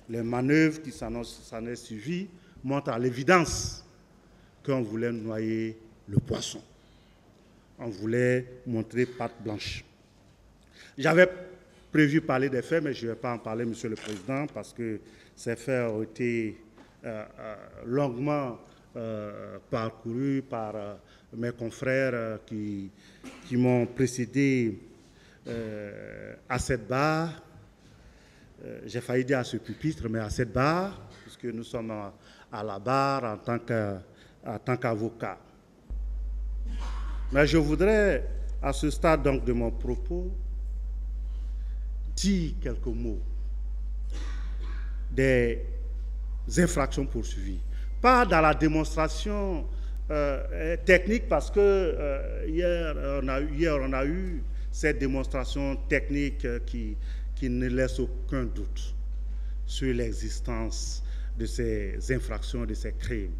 les manœuvres qui s'en est suivies montrent à l'évidence qu'on voulait noyer le poisson. On voulait montrer patte blanche. J'avais prévu parler des faits, mais je ne vais pas en parler, Monsieur le Président, parce que ces faits ont été longuement parcourus par mes confrères qui m'ont précédé à cette barre. J'ai failli dire à ce pupitre, mais à cette barre, puisque nous sommes à la barre en tant qu'avocat. Mais je voudrais, à ce stade donc de mon propos, dire quelques mots des infractions poursuivies. Pas dans la démonstration technique, parce que hier, on a eu cette démonstration technique qui ne laisse aucun doute sur l'existence de ces infractions, de ces crimes,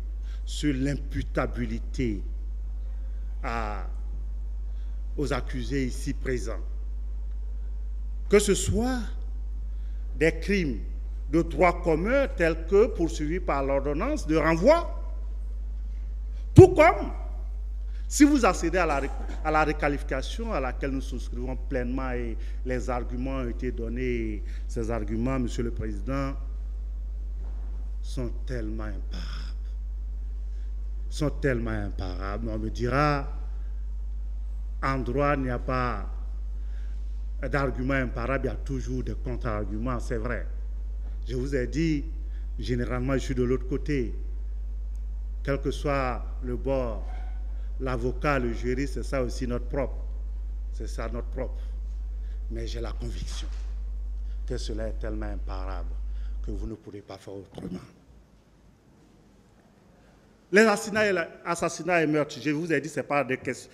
sur l'imputabilité aux accusés ici présents. Que ce soit des crimes de droit commun tels que poursuivis par l'ordonnance de renvoi, tout comme si vous accédez à la requalification à laquelle nous souscrivons pleinement et les arguments ont été donnés, ces arguments, Monsieur le Président, sont tellement imparables. On me dira, en droit, il n'y a pas d'arguments imparables, il y a toujours des contre-arguments, c'est vrai. Je vous ai dit, généralement, je suis de l'autre côté. Quel que soit le bord, l'avocat, le juriste, c'est ça aussi notre propre. C'est ça notre propre. Mais j'ai la conviction que cela est tellement imparable que vous ne pourrez pas faire autrement. Les assassinats et meurtres, je vous ai dit, ce n'est pas des questions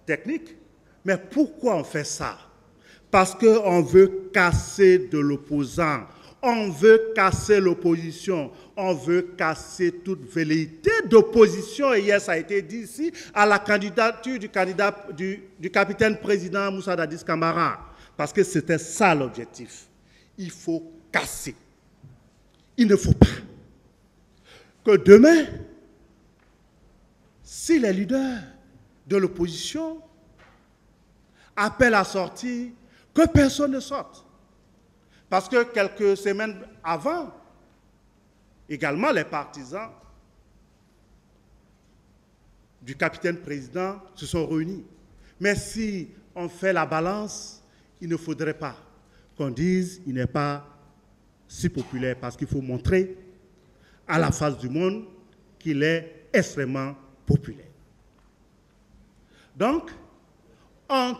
techniques. Mais pourquoi on fait ça? Parce qu'on veut casser de l'opposant. On veut casser l'opposition. On veut casser toute velléité d'opposition. Et hier, ça a été dit ici, à la candidature du capitaine président Moussa Dadis Camara. Parce que c'était ça l'objectif. Il faut casser. Il ne faut pas que demain, si les leaders de l'opposition appellent à sortir, que personne ne sorte. Parce que quelques semaines avant, également les partisans du capitaine président se sont réunis. Mais si on fait la balance, il ne faudrait pas qu'on dise qu'il n'est pas si populaire, parce qu'il faut montrer à la face du monde qu'il est extrêmement populaire. Donc, on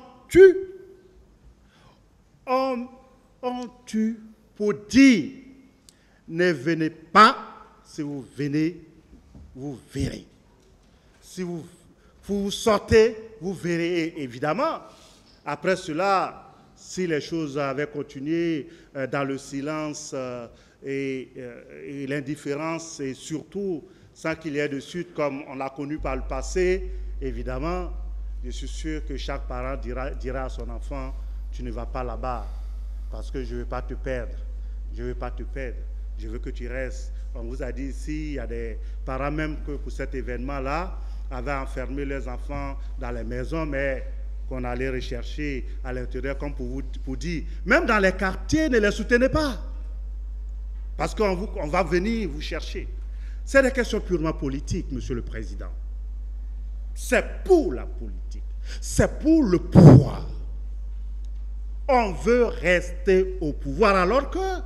tue pour dire, ne venez pas, si vous venez, vous verrez. Si vous sortez, vous verrez. Et évidemment, après cela, si les choses avaient continué dans le silence et l'indifférence, et surtout sans qu'il y ait de suite, comme on l'a connu par le passé, évidemment, je suis sûr que chaque parent dira à son enfant, tu ne vas pas là-bas, parce que je ne veux pas te perdre. Je ne veux pas te perdre. Je veux que tu restes. On vous a dit ici, il y a des parents même que pour cet événement-là, avaient enfermé leurs enfants dans les maisons, mais qu'on allait rechercher à l'intérieur, comme pour dire, même dans les quartiers, ne les soutenez pas. Parce qu'on va venir vous chercher. C'est des questions purement politiques, Monsieur le Président. C'est pour la politique. C'est pour le pouvoir. On veut rester au pouvoir, alors que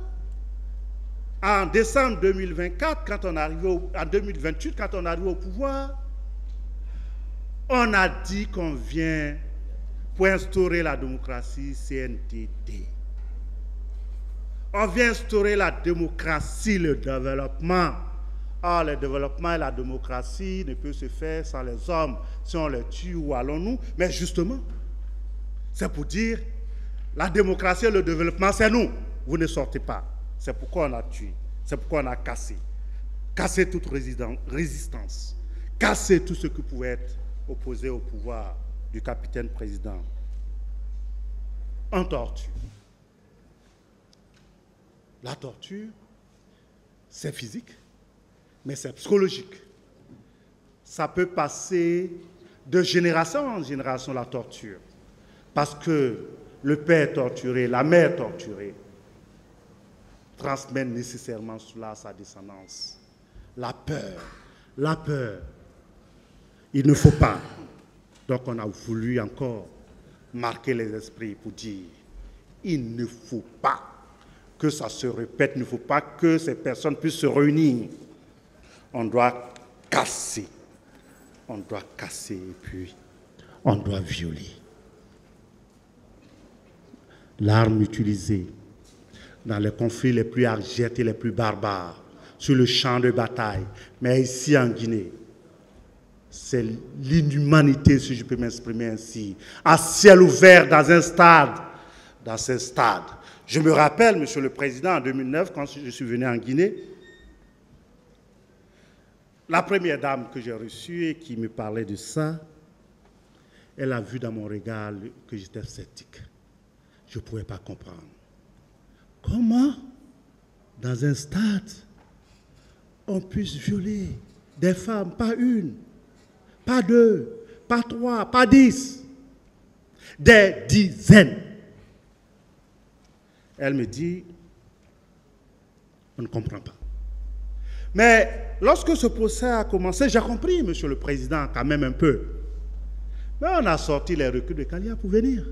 en décembre 2024, quand on arrive en 2028, quand on arrive au pouvoir, on a dit qu'on vient pour instaurer la démocratie CNDD. On vient instaurer la démocratie, le développement. Or, le développement et la démocratie ne peuvent se faire sans les hommes. Si on les tue, où allons-nous? Mais justement, c'est pour dire, la démocratie et le développement, c'est nous. Vous ne sortez pas. C'est pourquoi on a tué. C'est pourquoi on a cassé. Cassé toute résistance. Cassé tout ce qui pouvait être opposé au pouvoir du capitaine président. On torture. La torture, c'est physique, mais c'est psychologique. Ça peut passer de génération en génération, la torture. Parce que le père torturé, la mère torturée, transmet nécessairement cela à sa descendance. La peur, la peur. Il ne faut pas. Donc on a voulu encore marquer les esprits pour dire, il ne faut pas que ça se répète, il ne faut pas que ces personnes puissent se réunir. On doit casser. On doit casser et puis on doit violer. L'arme utilisée dans les conflits les plus abjects et les plus barbares, sur le champ de bataille, mais ici en Guinée, c'est l'inhumanité, si je peux m'exprimer ainsi, à ciel ouvert dans un stade, dans ce stade. Je me rappelle, Monsieur le Président, en 2009, quand je suis venu en Guinée, la première dame que j'ai reçue et qui me parlait de ça, elle a vu dans mon regard que j'étais sceptique. Je ne pouvais pas comprendre. Comment, dans un stade, on puisse violer des femmes, pas une, pas deux, pas trois, pas 10, des dizaines. Elle me dit, on ne comprend pas. Mais lorsque ce procès a commencé, j'ai compris, Monsieur le Président, quand même un peu. Mais on a sorti les reculs de Kalia pour venir.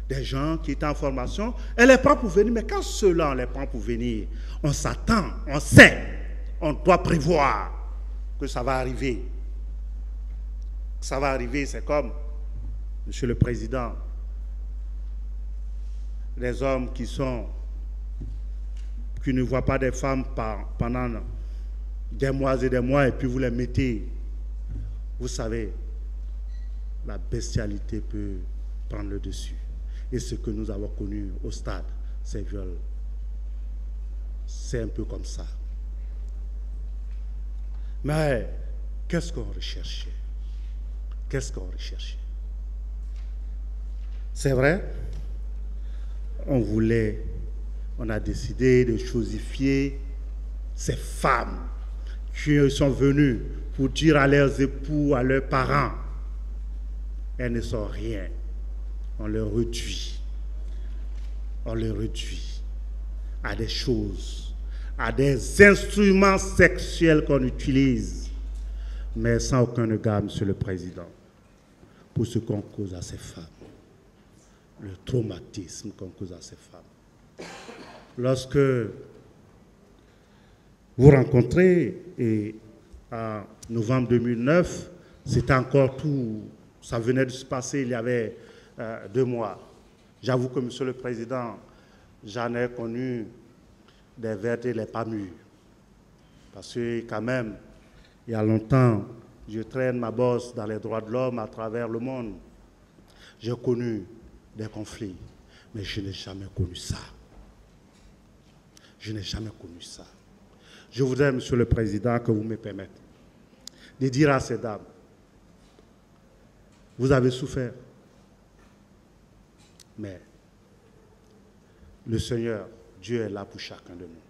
Des gens qui étaient en formation, elle les prend pour venir. Mais quand ceux-là, on les prend pour venir, on s'attend, on sait, on doit prévoir que ça va arriver. Ça va arriver, c'est comme, Monsieur le Président, les hommes qui ne voient pas des femmes pendant des mois et des mois, et puis vous les mettez. Vous savez, la bestialité peut prendre le dessus. Et ce que nous avons connu au stade, ces viols, c'est un peu comme ça. Mais qu'est-ce qu'on recherchait? Qu'est-ce qu'on recherchait? C'est vrai, on a décidé de chosifier ces femmes qui sont venues pour dire à leurs époux, à leurs parents, elles ne sont rien. On les réduit. On les réduit à des choses, à des instruments sexuels qu'on utilise, mais sans aucun égard, Monsieur le Président, pour ce qu'on cause à ces femmes. Le traumatisme qu'on cause à ces femmes. Lorsque vous rencontrez, et en novembre 2009, c'était encore tout, ça venait de se passer il y avait 2 mois. J'avoue que, Monsieur le Président, j'en ai connu des vertes et les pas mûres. Parce que quand même, il y a longtemps, je traîne ma bosse dans les droits de l'homme à travers le monde. J'ai connu des conflits, mais je n'ai jamais connu ça. Je n'ai jamais connu ça. Je voudrais, Monsieur le Président, que vous me permettez de dire à ces dames, vous avez souffert, mais le Seigneur, Dieu est là pour chacun de nous.